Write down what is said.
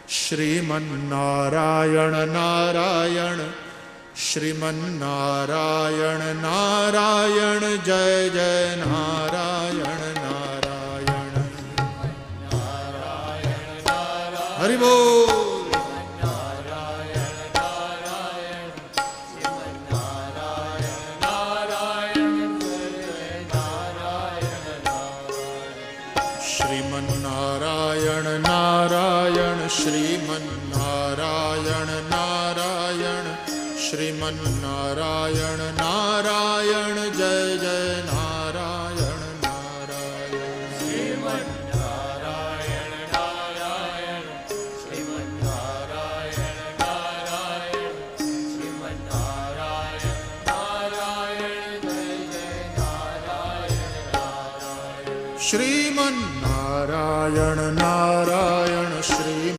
શ્રીમન્નારાયણ નારાયણ શ્રીમન્નારાયણ નારાયણ જય જય નારાયણ નારાયણ હરિ બોલ. શ્રીમન્નારાયણ નારાયણ શ્રીમન્નારાયણ નારાયણ શ્રીમન્નારાયણ નારાયણ જય જય નારાયણ નારાયણ શ્રીમન્નારાયણ નારાયણ શ્રીમન્નારાયણ નારાયણ શ્રીમન્નારાયણ નારાયણ જય જય નારાયણ નારાયણ શ્રીમન્નારાયણ નારાયણ